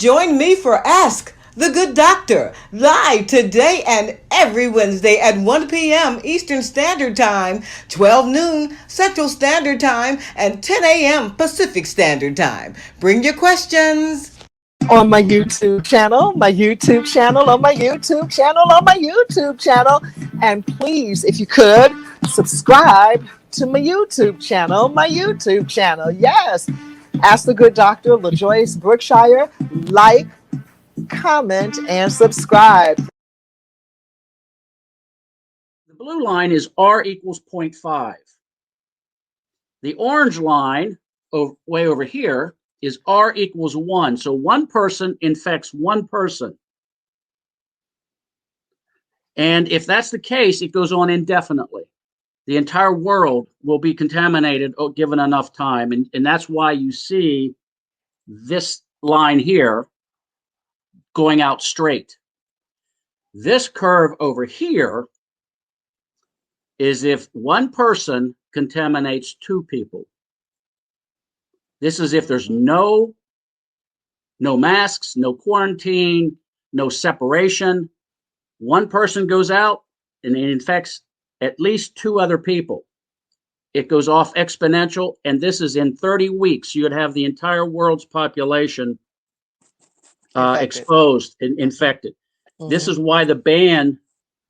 join me for Ask the Good Doctor, live today and every Wednesday at 1 p.m. Eastern Standard Time, 12 noon Central Standard Time, and 10 a.m. Pacific Standard Time. Bring your questions. On my YouTube channel, my YouTube channel, on my YouTube channel, on my YouTube channel. And please, if you could, subscribe to my YouTube channel, my YouTube channel. Yes. Ask the Good Doctor, LaJoyce Brookshire. Like, comment, and subscribe. The blue line is R equals 0.5. The orange line way over here is R equals 1. So one person infects one person. And if that's the case, it goes on indefinitely. The entire world will be contaminated given enough time. And that's why you see this line here going out straight. This curve over here is if one person contaminates two people. This is if there's no masks, no quarantine, no separation. One person goes out and it infects at least two other people. It goes off exponential, and this is in 30 weeks. You would have the entire world's population exposed and infected. Mm-hmm. This is why the ban,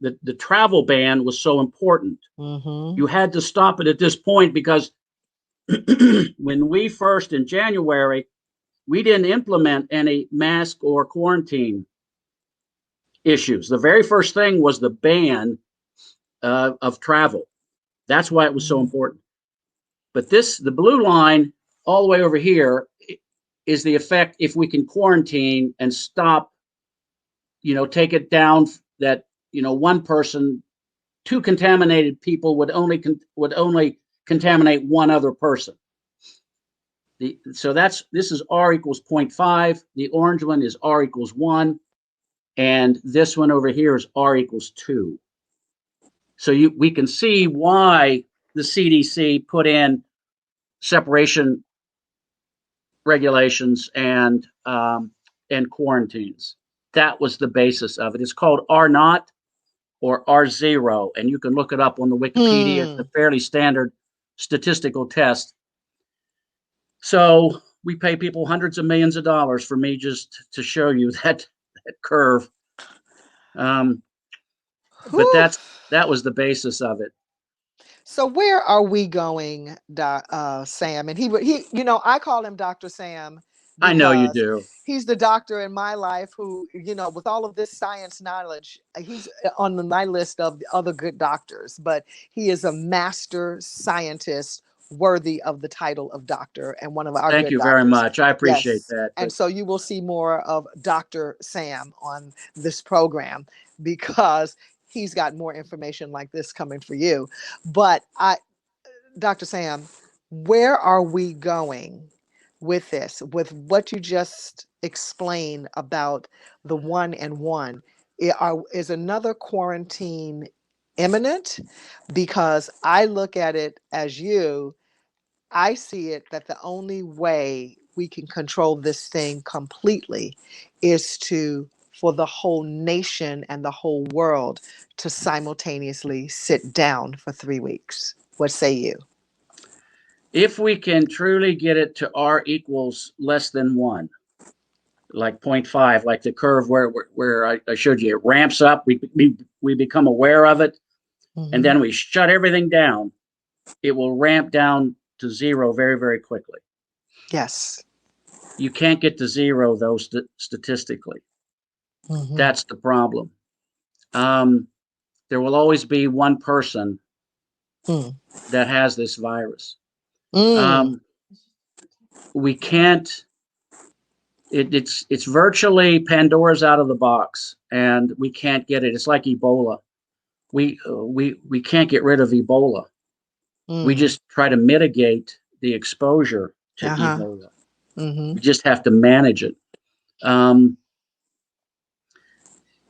the travel ban was so important. Mm-hmm. You had to stop it at this point because when we first in January, we didn't implement any mask or quarantine issues. The very first thing was the ban of travel. That's why it was so important. But the blue line all the way over here is the effect if we can quarantine and stop, take it down that, one person, two contaminated people would only contaminate one other person. So this is R equals 0.5. The orange one is R equals 1. And this one over here is R equals 2. So we can see why the CDC put in separation regulations and quarantines. That was the basis of it. It's called R0 or R0, and you can look it up on the Wikipedia. It's a fairly standard statistical test. So we pay people hundreds of millions of dollars for me just to show you that curve. But that was the basis of it. So where are we going, Sam? And he, I call him Dr. Sam. I know you do. He's the doctor in my life who, with all of this science knowledge, he's on my list of the other good doctors, but he is a master scientist worthy of the title of doctor and one of our Thank good you doctors. very much. I appreciate that. And so you will see more of Dr. Sam on this program because he's got more information like this coming for you. But Dr. Sam, where are we going with this, with what you just explained about the 1 and 1? Is another quarantine imminent? Because I look at it as I see it that the only way we can control this thing completely is for the whole nation and the whole world to simultaneously sit down for 3 weeks. What say you? If we can truly get it to R equals less than 1, like 0.5, like the curve where I showed you, it ramps up, we become aware of it, and then we shut everything down, it will ramp down to 0 very, very quickly. Yes. You can't get to 0, though, statistically. That's the problem. There will always be one person that has this virus. We can't. It's virtually Pandora's out of the box, and we can't get it. It's like Ebola. We can't get rid of Ebola. We just try to mitigate the exposure to Ebola. We just have to manage it.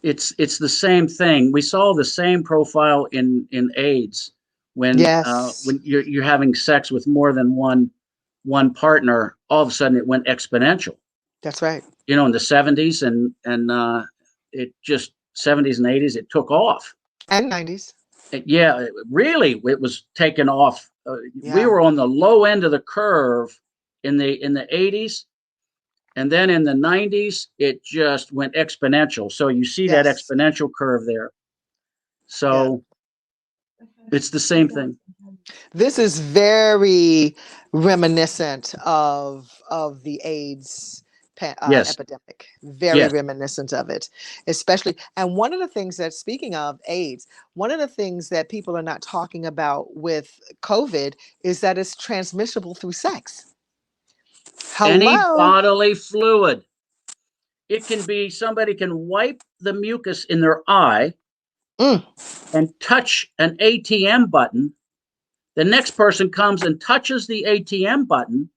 It's the same thing. We saw the same profile in AIDS when you're having sex with more than one partner. All of a sudden, it went exponential. That's right. in the 70s, and it just 70s and 80s, it took off. And 90s. Yeah, really, it was taken off. We Yeah. were on the low end of the curve in the 80s, and then in the 90s, it just went exponential. So you see that Yes. exponential curve there. So it's the same thing. This is very reminiscent of the AIDS Yes. epidemic. Very Yes. reminiscent of it, especially. And one of the things that, speaking of AIDS, one of the things that people are not talking about with COVID is that it's transmissible through sex. Any Hello. bodily fluid. It can be somebody can wipe the mucus in their eye and touch an ATM button. The next person comes and touches the ATM button.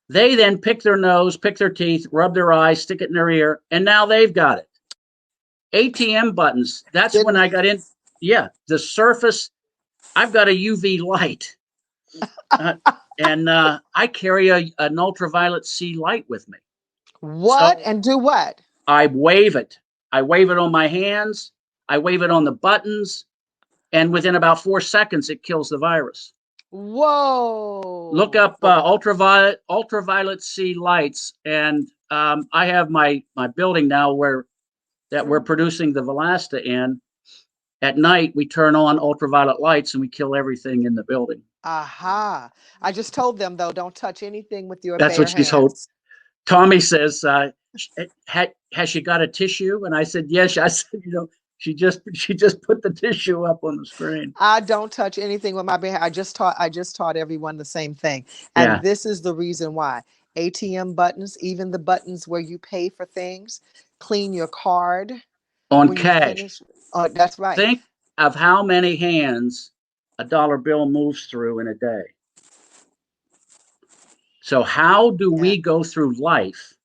They then pick their nose, pick their teeth, rub their eyes, stick it in their ear, and now they've got it. ATM buttons. That's when I got in. Yeah, the surface. I've got a UV light, and I carry an ultraviolet C light with me. What? So And do what? I wave it. I wave it on my hands. I wave it on the buttons, and within about 4 seconds, it kills the virus. Whoa. Look up ultraviolet C lights, and I have my building now that we're producing the Velasta in. At night, we turn on ultraviolet lights and we kill everything in the building. Aha. I just told them, though, don't touch anything with your That's bare what she's told. hands. Tommy says, has she got a tissue? And I said, yes. I said, she just put the tissue up on the screen. I don't touch anything with my bare hands. I just taught everyone the same thing. And this is the reason why. ATM buttons, even the buttons where you pay for things, clean your card On when cash. you finish. Oh, that's right. Think of how many hands a dollar bill moves through in a day. So how do we go through life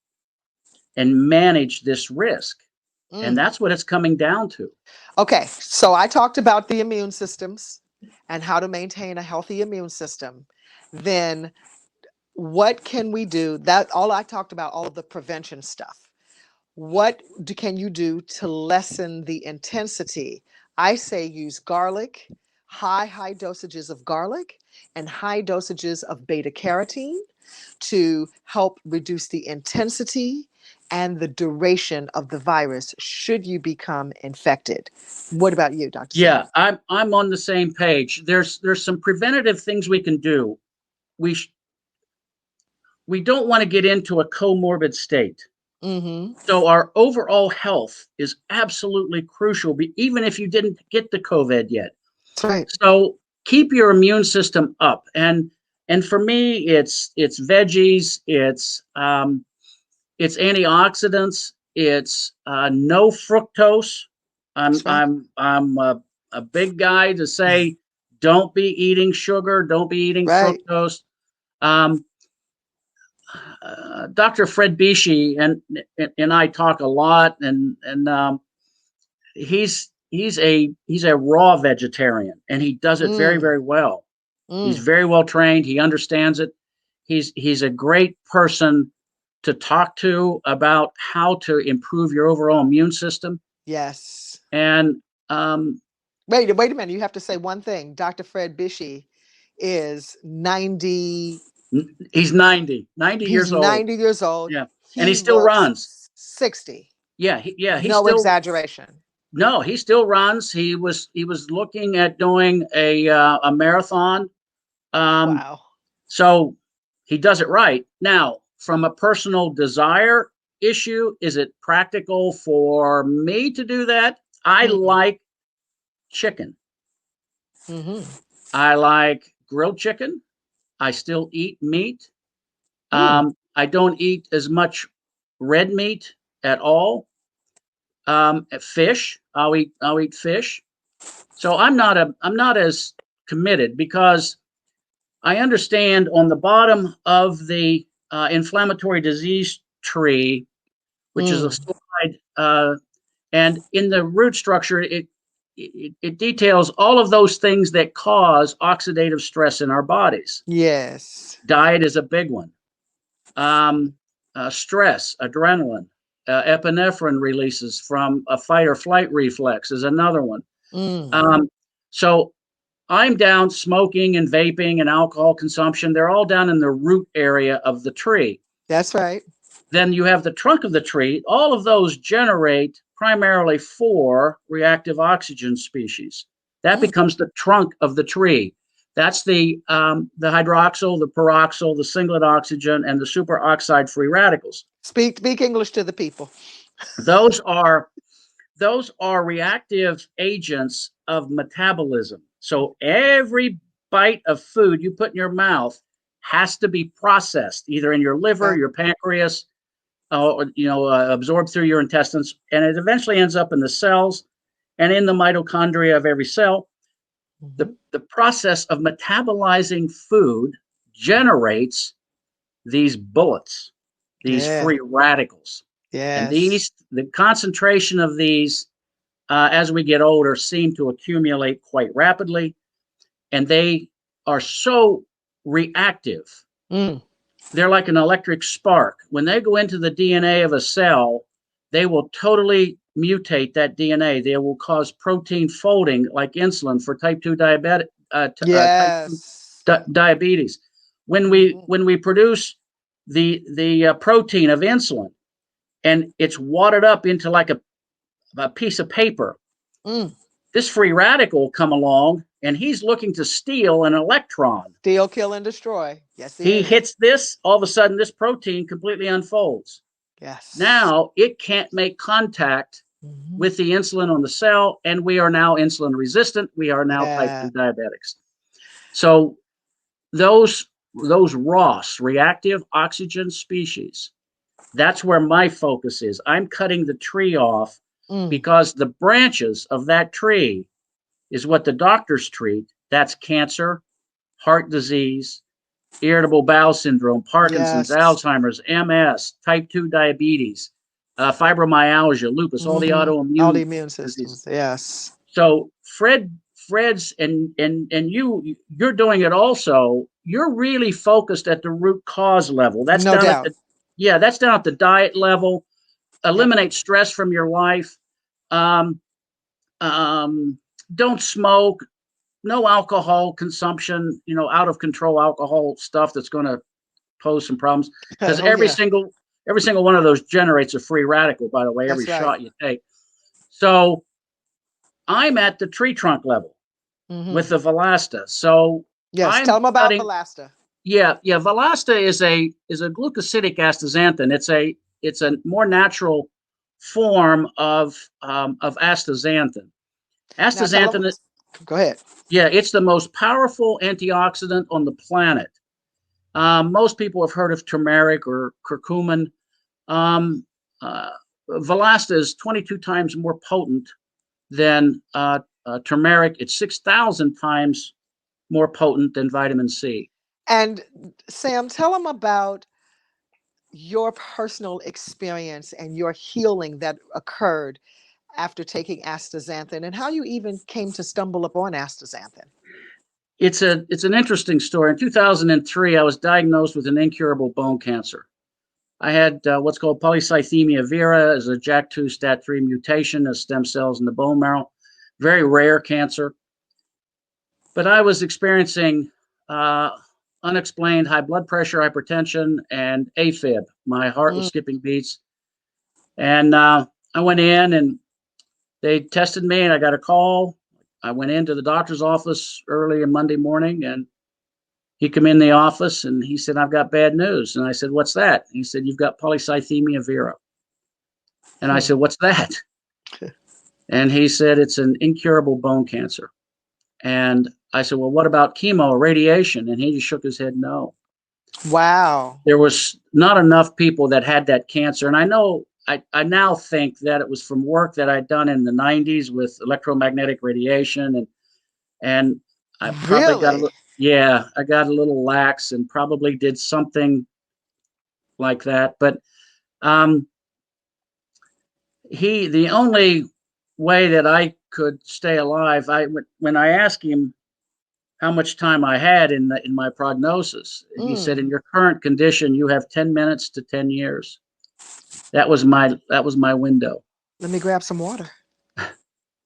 and manage this risk? And that's what it's coming down to. Okay, so I talked about the immune systems and how to maintain a healthy immune system. Then what can we do? That all I talked about, all of the prevention stuff. What can you do to lessen the intensity? I say use garlic, high dosages of garlic and high dosages of beta carotene to help reduce the intensity and the duration of the virus should you become infected. What about you, Dr. Yeah, Sam? I'm on the same page. There's some preventative things we can do. We don't want to get into a comorbid state. So our overall health is absolutely crucial, even if you didn't get the COVID yet. That's right. So keep your immune system up, and for me, it's veggies, it's antioxidants, it's no fructose. I'm a big guy to say don't be eating sugar, don't be eating fructose. Dr. Fred Bishi and I talk a lot, and he's a raw vegetarian, and he does it very, very well. He's very well trained. He understands it. He's a great person to talk to about how to improve your overall immune system. Yes. And wait a minute. You have to say one thing. Dr. Fred Bishi is 90. He's 90 years old. 90 years old. Yeah. And he still runs. 60. Yeah. He no still, exaggeration. No, he still runs. He was looking at doing a marathon. Wow. So he does it right. Now, from a personal desire issue, is it practical for me to do that? I like chicken. I like grilled chicken. I still eat meat. I don't eat as much red meat at all. Fish, I'll eat fish. So I'm not as committed, because I understand on the bottom of the inflammatory disease tree, which is a slide, and in the root structure, it details all of those things that cause oxidative stress in our bodies. Yes. Diet is a big one. stress, adrenaline, epinephrine releases from a fight or flight reflex is another one. So I'm down smoking and vaping and alcohol consumption. They're all down in the root area of the tree. That's right. Then you have the trunk of the tree. All of those generate primarily 4 reactive oxygen species. That becomes the trunk of the tree. That's the hydroxyl, the peroxyl, the singlet oxygen, and the superoxide free radicals. Speak English to the people. Those are reactive agents of metabolism. So every bite of food you put in your mouth has to be processed, either in your liver, your pancreas, absorbed through your intestines, and it eventually ends up in the cells and in the mitochondria of every cell. The process of metabolizing food generates these bullets, these free radicals. And the concentration of these, as we get older, seem to accumulate quite rapidly. And they are so reactive. They're like an electric spark. When they go into the DNA of a cell, they will totally mutate that DNA. They will cause protein folding, like insulin for type 2 diabetes. Diabetes. When we produce the protein of insulin, and it's wadded up into like a piece of paper, this free radical will come along, and he's looking to steal an electron. Steal, kill, and destroy. Yes, he hits this. All of a sudden, this protein completely unfolds. Yes. Now it can't make contact with the insulin on the cell, and we are now insulin resistant. We are now type 2 diabetics. So those ROS, reactive oxygen species, that's where my focus is. I'm cutting the tree off because the branches of that tree is what the doctors treat. That's cancer, heart disease, irritable bowel syndrome, Parkinson's, Alzheimer's, MS, type 2 diabetes, fibromyalgia, lupus, all the autoimmune systems. Yes. So Fred's and you're doing it also. You're really focused at the root cause level. That's no doubt. That's down at the diet level. Eliminate stress from your life. Don't smoke. No alcohol consumption. Out of control alcohol stuff that's going to pose some problems. Because every single one of those generates a free radical. By the way, every shot you take. So I'm at the tree trunk level with the Velasta. So tell them about Velasta. Yeah, Velasta is a glucosidic astaxanthin. It's a more natural form of astaxanthin. Astaxanthin. Go ahead. Yeah, it's the most powerful antioxidant on the planet. Most people have heard of turmeric or curcumin. Velasta is 22 times more potent than turmeric. It's 6,000 times more potent than vitamin C. And Sam, tell them about your personal experience and your healing that occurred after taking astaxanthin, and how you even came to stumble upon astaxanthin. It's an interesting story. In 2003, I was diagnosed with an incurable bone cancer. I had what's called polycythemia vera, as a JAK2 STAT3 mutation of stem cells in the bone marrow. Very rare cancer. But I was experiencing unexplained high blood pressure, hypertension, and AFib. My heart was skipping beats. And I went in and they tested me, and I got a call. I went into the doctor's office early on Monday morning, and he came in the office and he said, "I've got bad news." And I said, "What's that?" He said, "You've got polycythemia vera." And I said, "What's that?" And he said, "It's an incurable bone cancer." And I said, "Well, what about chemo or radiation?" And he just shook his head, no. Wow. There was not enough people that had that cancer. And I know, I now think that it was from work that I'd done in the 90s with electromagnetic radiation. And I probably I got a little lax and probably did something like that. But the only way that I could stay alive, when I asked him, how much time I had in my prognosis. He said, in your current condition, you have 10 minutes to 10 years. That was my window. Let me grab some water.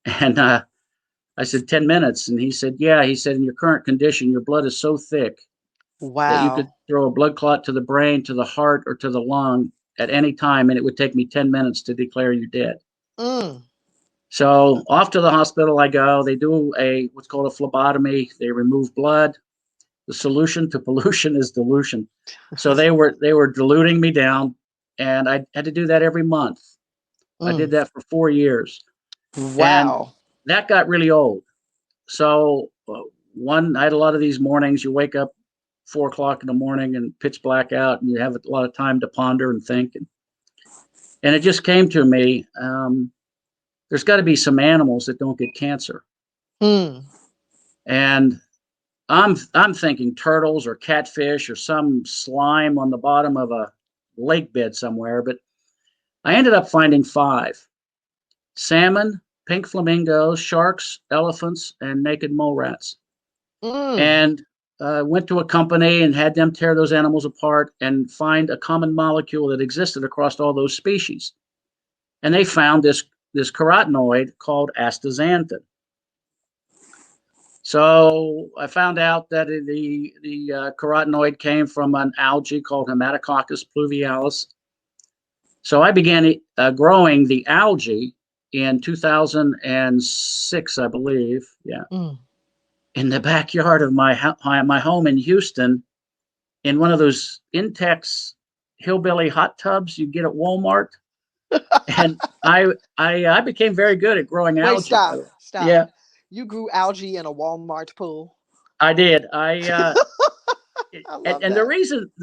And I said, 10 minutes. And he said, yeah. He said, in your current condition, your blood is so thick that you could throw a blood clot to the brain, to the heart, or to the lung at any time, and it would take me 10 minutes to declare you dead. So off to the hospital I go. They do what's called a phlebotomy. They remove blood. The solution to pollution is dilution. So they were diluting me down, and I had to do that every month. I did that for 4 years. Wow. And that got really old. So I had a lot of these mornings. You wake up 4 o'clock in the morning and pitch black out, and you have a lot of time to ponder and think. And it just came to me. There's got to be some animals that don't get cancer. And I'm thinking turtles or catfish or some slime on the bottom of a lake bed somewhere, but I ended up finding 5: salmon, pink flamingos, sharks, elephants, and naked mole rats. And went to a company and had them tear those animals apart and find a common molecule that existed across all those species. And they found this carotenoid called astaxanthin. So I found out that the carotenoid came from an algae called Hematococcus pluvialis. So I began growing the algae in 2006, I believe. Yeah. In the backyard of my home in Houston, in one of those Intex hillbilly hot tubs you get at Walmart. And I became very good at growing algae. Wait, stop. Yeah. You grew algae in a Walmart pool? I did. I love and that. the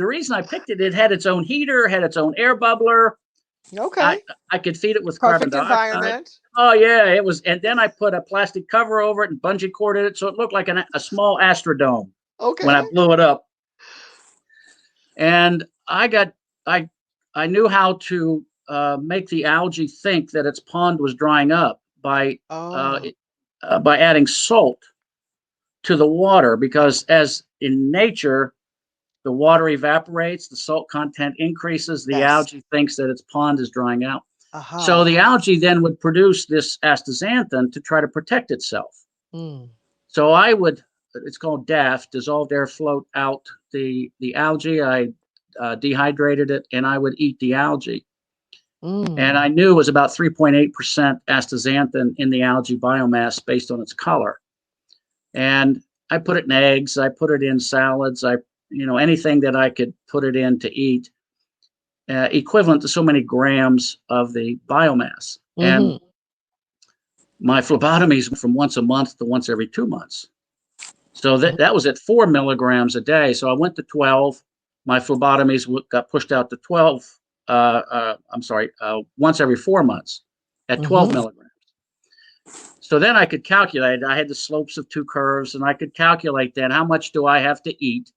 reason I picked it, it had its own heater, had its own air bubbler. Okay. I could feed it with perfect carbon dioxide. Environment. Oh yeah, it was. And then I put a plastic cover over it and bungee corded it so it looked like a small Astrodome. Okay. When I blew it up. And I knew how to make the algae think that its pond was drying up by adding salt to the water, because as in nature, the water evaporates, the salt content increases, the algae thinks that its pond is drying out. So the algae then would produce this astaxanthin to try to protect itself. So it's called DAF, dissolved air float out the algae. I dehydrated it, and I would eat the algae. And I knew it was about 3.8% astaxanthin in the algae biomass based on its color. And I put it in eggs. I put it in salads. Anything that I could put it in to eat, equivalent to so many grams of the biomass. And my phlebotomies from once a month to once every 2 months. So that was at 4 milligrams a day. So I went to 12. My phlebotomies got pushed out to 12. Once every 4 months at 12 milligrams. So then I could calculate. I had the slopes of 2 curves, and I could calculate then how much do I have to eat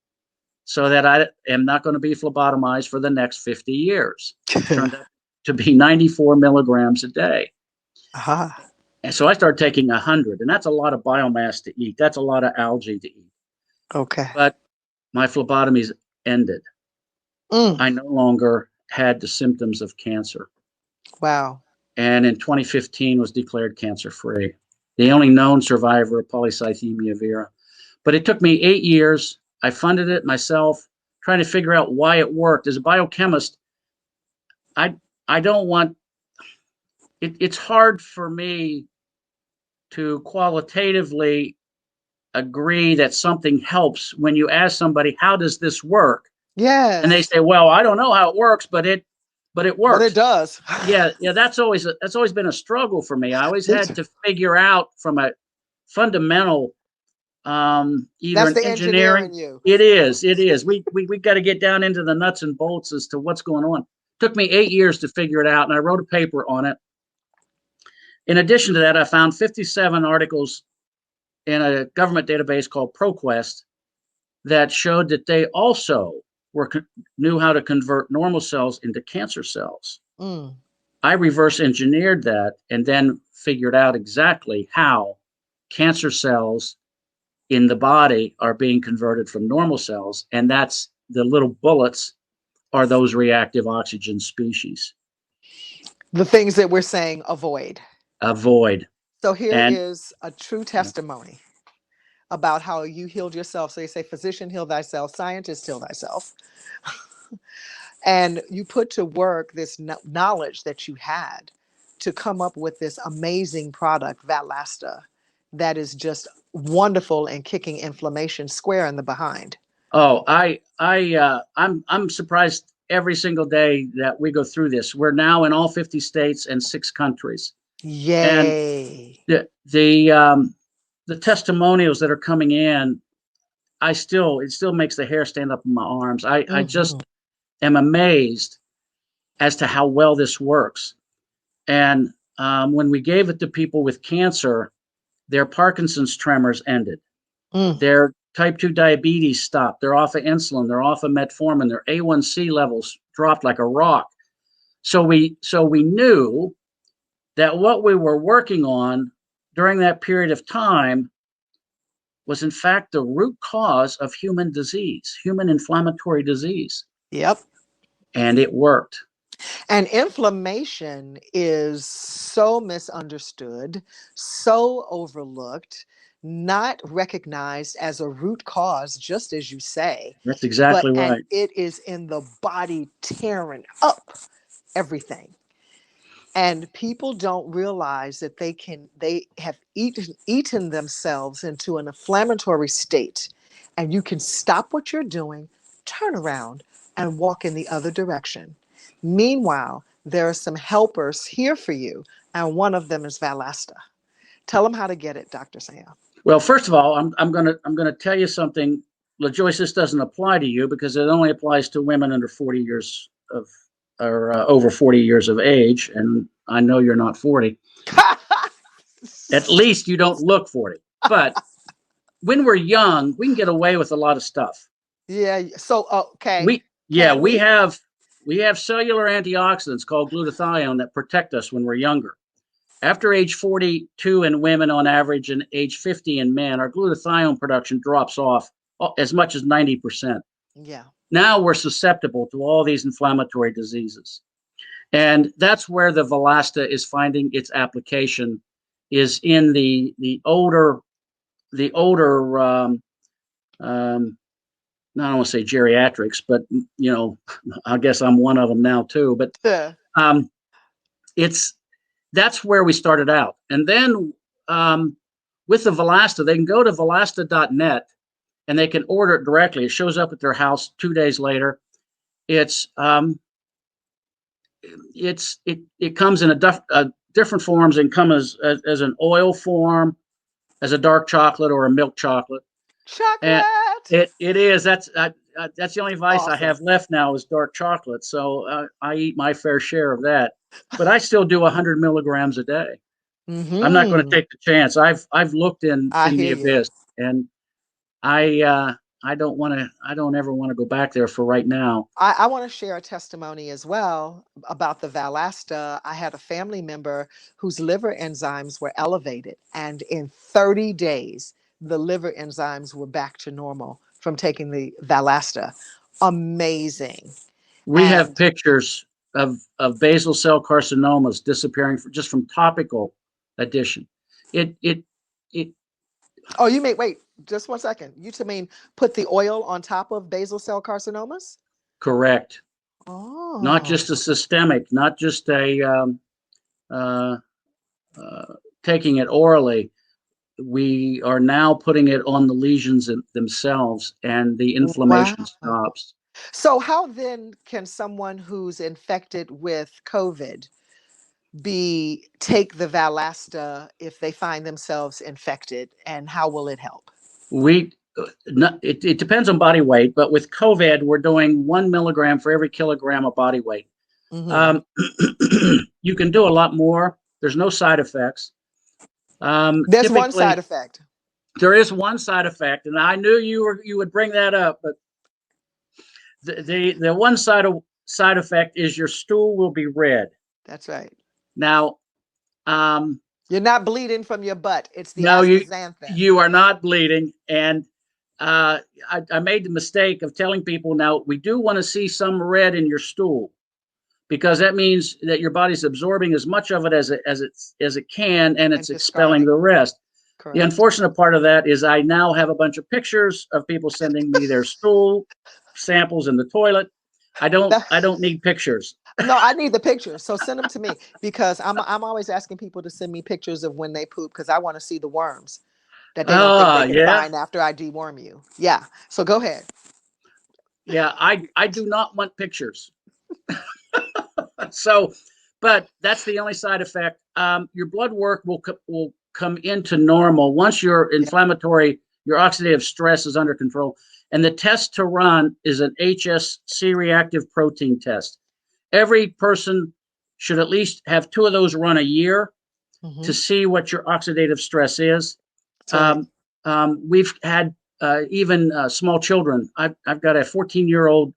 so that I am not going to be phlebotomized for the next 50 years. It turned out to be 94 milligrams a day. And so I started taking 100, and that's a lot of biomass to eat. That's a lot of algae to eat. Okay. But my phlebotomies ended. I no longer had the symptoms of cancer. Wow. And in 2015 was declared cancer-free. The only known survivor of polycythemia vera. But it took me 8 years. I funded it myself, trying to figure out why it worked. As a biochemist, I don't want it's hard for me to qualitatively agree that something helps when you ask somebody, how does this work? Yeah. And they say, well, I don't know how it works, but it works. But it does. yeah, that's always been a struggle for me. I always had to figure out from a fundamental either That's an the engineering. In you. It is. We got to get down into the nuts and bolts as to what's going on. It took me 8 years to figure it out, and I wrote a paper on it. In addition to that, I found 57 articles in a government database called ProQuest that showed that they also knew how to convert normal cells into cancer cells. I reverse engineered that and then figured out exactly how cancer cells in the body are being converted from normal cells, and that's the little bullets are those reactive oxygen species. The things that we're saying avoid. Avoid. So here And is a true testimony about how you healed yourself. So you say, physician, heal thyself, scientist, heal thyself. And you put to work this knowledge that you had to come up with this amazing product, Valasta, that is just wonderful and kicking inflammation square in the behind. Oh, I'm surprised every single day that we go through this. We're now in all 50 states and 6 countries. And Yay. the testimonials that are coming in, it still makes the hair stand up in my arms. I just am amazed as to how well this works. And when we gave it to people with cancer, their Parkinson's tremors ended. Their type 2 diabetes stopped. They're off of insulin. They're off of metformin. Their A1C levels dropped like a rock. So we knew that what we were working on during that period of time was in fact the root cause of human disease, human inflammatory disease. Yep. And it worked. And inflammation is so misunderstood, so overlooked, not recognized as a root cause, just as you say. That's exactly And right. it is in the body tearing up everything. And people don't realize that they have eaten themselves into an inflammatory state. And you can stop what you're doing, turn around, and walk in the other direction. Meanwhile, there are some helpers here for you, and one of them is Valasta. Tell them how to get it, Dr. Sam. Well, first of all, I'm gonna tell you something. LaJoyce, this doesn't apply to you because it only applies to women under 40 years of or over 40 years of age, and I know you're not 40. At least you don't look 40. But when we're young, we can get away with a lot of stuff. Yeah. So, okay. We have cellular antioxidants called glutathione that protect us when we're younger. After age 42 in women on average and age 50 in men, our glutathione production drops off as much as 90%. Yeah. Now we're susceptible to all these inflammatory diseases. And that's where the Valasta is finding its application, is in the older I don't want to say geriatrics, but I guess I'm one of them now too. But that's where we started out. And then with the Valasta, they can go to valasta.net and they can order it directly. It shows up at their house 2 days later. It comes in different forms and comes as an oil form, as a dark chocolate or a milk chocolate. Chocolate. And it is. That's the only vice I have left now is dark chocolate. So I eat my fair share of that. But I still do 100 milligrams a day. I'm not going to take the chance. I've looked in the abyss, and I don't ever want to go back there for right now. I want to share a testimony as well about the Valasta. I had a family member whose liver enzymes were elevated, and in 30 days, the liver enzymes were back to normal from taking the Valasta. Amazing. We have pictures of basal cell carcinomas disappearing just from topical addition. Oh, you may wait just 1 second. You mean put the oil on top of basal cell carcinomas? Correct. Oh. Not just a systemic, not just a taking it orally. We are now putting it on the lesions themselves, and the inflammation stops. So how then can someone who's infected with COVID take the Valasta if they find themselves infected, and how will it help? It depends on body weight, but with COVID, we're doing 1 milligram for every kilogram of body weight. You can do a lot more. There's no side effects. There's one side effect. There is one side effect, and I knew you would bring that up, but the one side effect is your stool will be red. That's right. Now, You're not bleeding from your butt. It's the No, astaxanthin. you are not bleeding. And I made the mistake of telling people, now we do want to see some red in your stool, because that means that your body's absorbing as much of it as it can, and it's expelling the rest. Correct. The unfortunate part of that is I now have a bunch of pictures of people sending me their stool samples in the toilet. I don't need pictures. No, I need the pictures. So send them to me, because I'm always asking people to send me pictures of when they poop, because I want to see the worms that they don't think they can find after I deworm you. Yeah. So go ahead. Yeah, I do not want pictures. So, but that's the only side effect. Your blood work will come into normal once your inflammatory, your oxidative stress is under control. And the test to run is an HSC reactive protein test. Every person should at least have 2 of those run a year to see what your oxidative stress is. We've had even small children. I've got a 14-year-old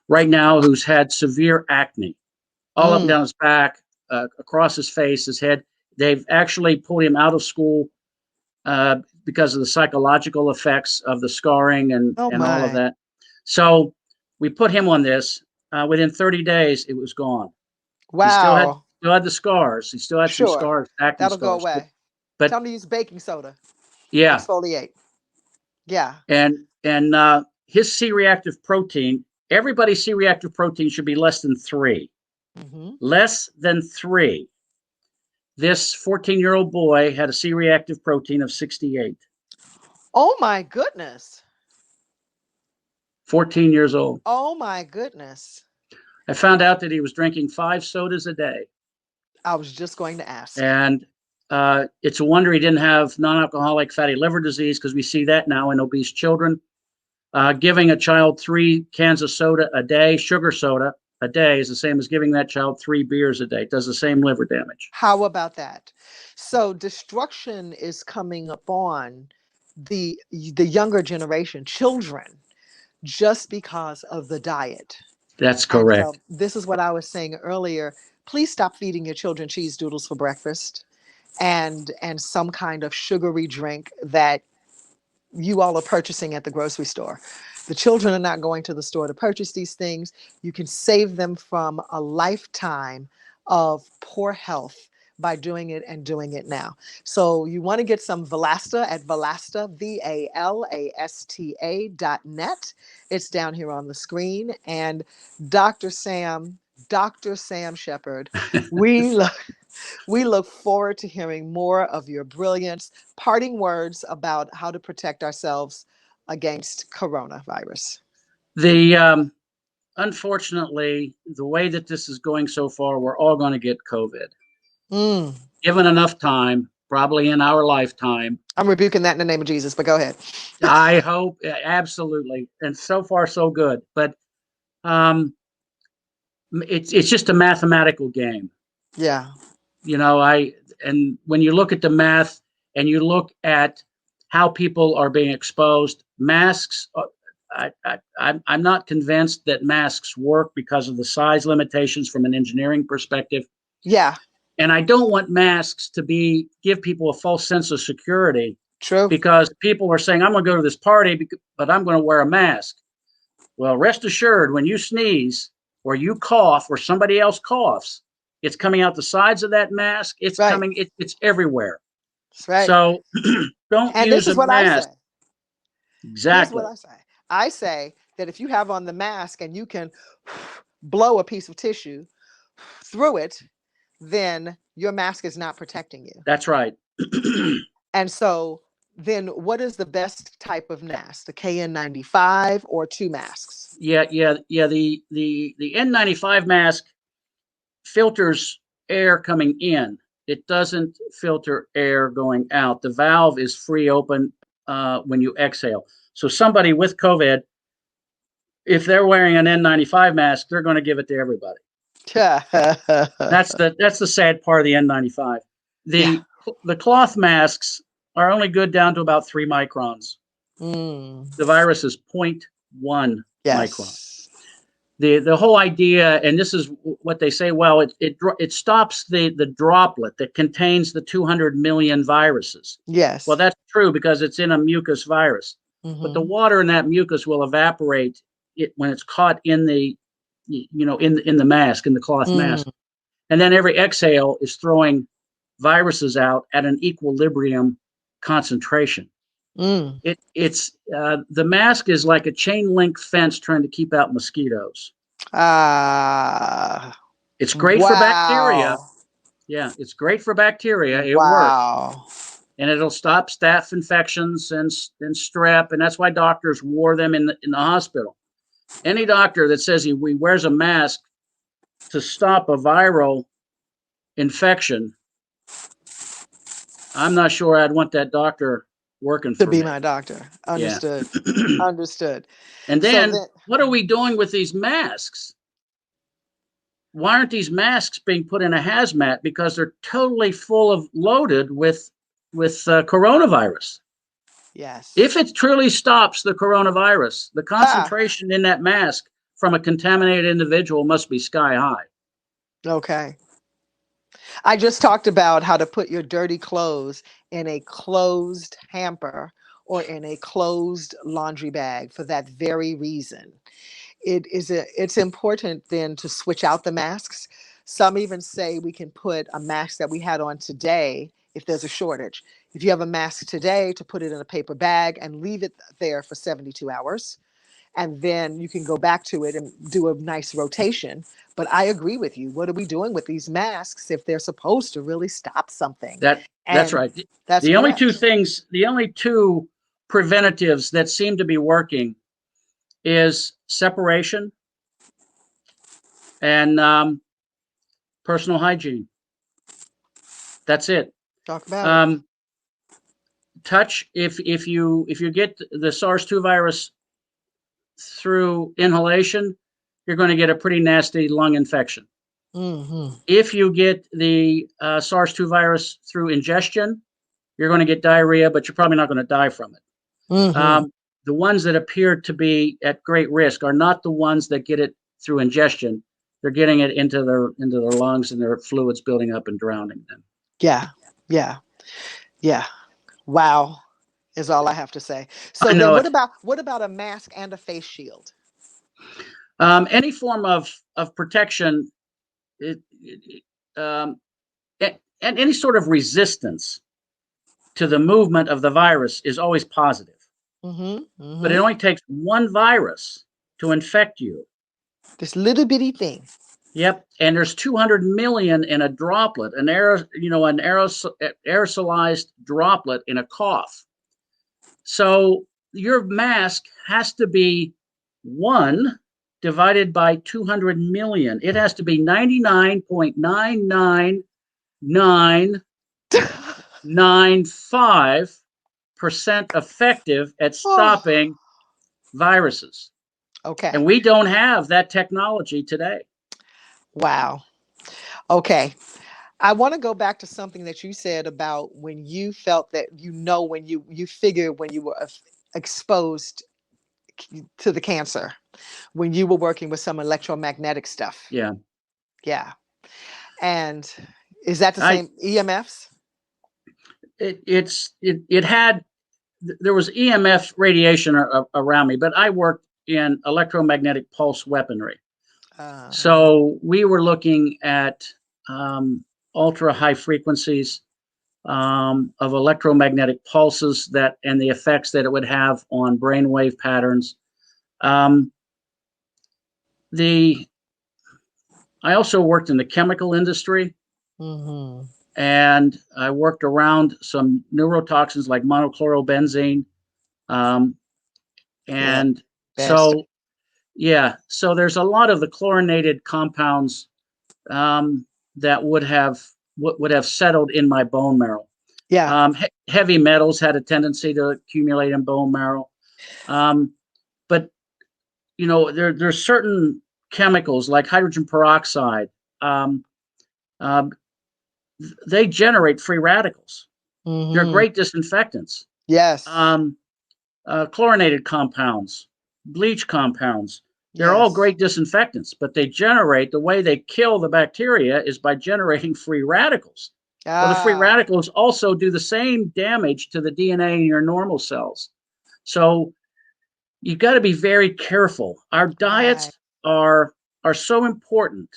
right now who's had severe acne all up and down his back, across his face, his head. They've actually pulled him out of school because of the psychological effects of the scarring and all of that. So we put him on this. Within 30 days, it was gone. Wow. He still had the scars. He still had some scars, acne That'll scars. go away. But tell him to use baking soda. Yeah. Exfoliate. Yeah. And his C-reactive protein, everybody's C-reactive protein should be less than 3. Less than 3. This 14-year-old boy had a C-reactive protein of 68. Oh my goodness. 14 years old. Oh my goodness. I found out that he was drinking 5 sodas a day. I was just going to ask. And it's a wonder he didn't have non-alcoholic fatty liver disease, because we see that now in obese children. Giving a child 3 cans of soda a day, sugar soda a day, is the same as giving that child 3 beers a day. It does the same liver damage. How about that? So destruction is coming upon the younger generation, children, just because of the diet. That's correct. So this is what I was saying earlier. Please stop feeding your children cheese doodles for breakfast and some kind of sugary drink that you all are purchasing at the grocery store. The children are not going to the store to purchase these things. You can save them from a lifetime of poor health by doing it and doing it now. So you want to get some Valasta at Valasta, VALASTA.net. It's down here on the screen. And Dr. Sam Shepard, we look forward to hearing more of your brilliance. Parting words about how to protect ourselves against coronavirus. Unfortunately, the way that this is going so far, we're all going to get COVID. Given enough time, probably in our lifetime. I'm rebuking that in the name of Jesus, but go ahead. I hope, absolutely. And so far, so good. But it's just a mathematical game. Yeah. And when you look at the math and you look at how people are being exposed, masks, I'm not convinced that masks work because of the size limitations from an engineering perspective. Yeah. And I don't want masks to give people a false sense of security. True. Because people are saying, I'm going to go to this party, but I'm going to wear a mask. Well, rest assured, when you sneeze or you cough or somebody else coughs, it's coming out the sides of that mask. It's coming. It's everywhere. That's right. So don't and use this is a what mask. I say. Exactly. Here's what I say. I say that if you have on the mask and you can blow a piece of tissue through it, then your mask is not protecting you. That's right. And so then what is the best type of mask? The KN95 or 2 masks? Yeah. The N95 mask filters air coming in. It doesn't filter air going out. The valve is free open when you exhale. So somebody with COVID, if they're wearing an N95 mask, they're going to give it to everybody. That's the sad part of the N95. The cloth masks are only good down to about 3 microns. The virus is 0.1 micron. the whole idea, and this is what they say, well, it stops the droplet that contains the 200 million viruses. Yes. Well, that's true because it's in a mucus virus, but the water in that mucus will evaporate when it's caught in the in the mask, in the cloth mask, and then every exhale is throwing viruses out at an equilibrium concentration. It's the mask is like a chain link fence trying to keep out mosquitoes. It's great for bacteria. Yeah, it's great for bacteria. It works. And it'll stop staph infections and strep, and that's why doctors wore them in the hospital. Any doctor that says he wears a mask to stop a viral infection, I'm not sure I'd want that doctor working for me. To be my doctor. Understood. Yeah. Understood. And then, what are we doing with these masks? Why aren't these masks being put in a hazmat? Because they're totally loaded with coronavirus. Yes. If it truly stops the coronavirus, the concentration in that mask from a contaminated individual must be sky high. Okay. I just talked about how to put your dirty clothes in a closed hamper or in a closed laundry bag for that very reason. It's important then to switch out the masks. Some even say we can put a mask that we had on today if there's a shortage. If you have a mask today, to put it in a paper bag and leave it there for 72 hours. And then you can go back to it and do a nice rotation. But I agree with you. What are we doing with these masks if they're supposed to really stop something? That's right. The only two preventatives that seem to be working is separation and personal hygiene. That's it. Talk about it. Touch. If you get the SARS-2 virus through inhalation, you're going to get a pretty nasty lung infection. If you get the SARS-2 virus through ingestion, you're going to get diarrhea, but you're probably not going to die from it. The ones that appear to be at great risk are not the ones that get it through ingestion. They're getting it into their lungs, and their fluids building up and drowning them. Yeah. Wow, is all I have to say. So then, what about a mask and a face shield? Any form of protection, and any sort of resistance to the movement of the virus is always positive. But it only takes one virus to infect you. This little bitty thing. Yep, and there's 200 million in a droplet, an aerosolized droplet in a cough. So your mask has to be 1 divided by 200 million. It has to be 99.99995% effective at stopping viruses. Okay. And we don't have that technology today. Wow. Okay. I want to go back to something that you said about when you felt that, when you figured when you were exposed to the cancer, when you were working with some electromagnetic stuff. Yeah. And is that the same EMFs? There was EMF radiation around me, but I worked in electromagnetic pulse weaponry. So we were looking at ultra high frequencies of electromagnetic pulses and the effects that it would have on brainwave patterns. I also worked in the chemical industry, and I worked around some neurotoxins like monochlorobenzene, so there's a lot of the chlorinated compounds that would have settled in my bone marrow. Heavy metals had a tendency to accumulate in bone marrow, but there's certain chemicals like hydrogen peroxide. They generate free radicals. They're great disinfectants. Yes. Chlorinated compounds, bleach compounds, They're all Yes. great disinfectants, but the way they kill the bacteria is by generating free radicals. Well, the free Ah, radicals also do the same damage to the DNA in your normal cells. So you got to be very careful. Our right. diets are so important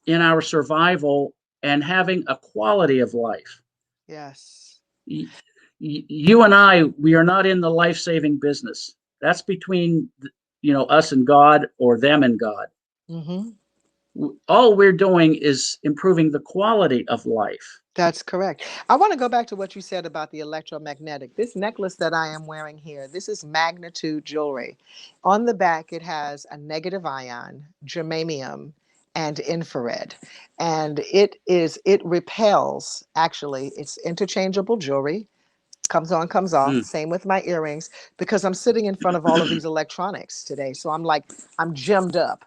in our survival and having a quality of life. Yes. You and I, we are not in the life-saving business. That's between us and God, or them and God. Mm-hmm. All we're doing is improving the quality of life. That's correct. I want to go back to what you said about the electromagnetic. This necklace that I am wearing here, this is magnitude jewelry. On the back, it has a negative ion, germanium, and infrared. And it repels, actually, it's interchangeable jewelry. Comes on, comes off. Mm. Same with my earrings, because I'm sitting in front of all of these electronics today. So I'm gemmed up,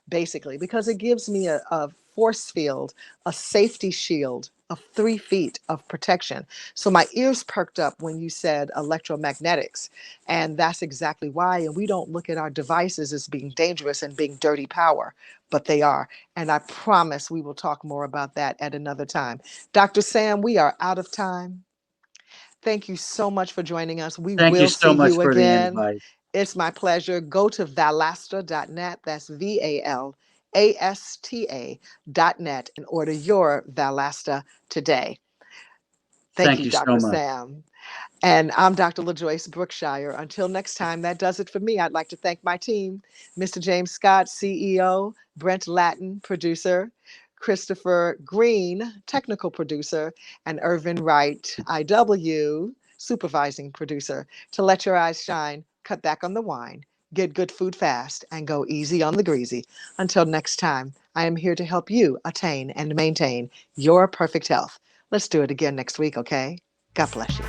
basically, because it gives me a force field, a safety shield of 3 feet of protection. So my ears perked up when you said electromagnetics. And that's exactly why. And we don't look at our devices as being dangerous and being dirty power, but they are. And I promise we will talk more about that at another time. Dr. Sam, we are out of time. Thank you so much for joining us. We Thank you will see so much you for the again. invite. It's my pleasure. Go to valasta.net. That's VALASTA.net and order your Valasta today. Thank Thank you, you so Dr. much. Sam. And I'm Dr. LaJoyce Brookshire. Until next time, that does it for me. I'd like to thank my team, Mr. James Scott, CEO, Brent Latin, producer, Christopher Green, technical producer, and Irvin Wright, IW, supervising producer. To let your eyes shine, cut back on the wine, get good food fast, and go easy on the greasy. Until next time, I am here to help you attain and maintain your perfect health. Let's do it again next week, okay? God bless you.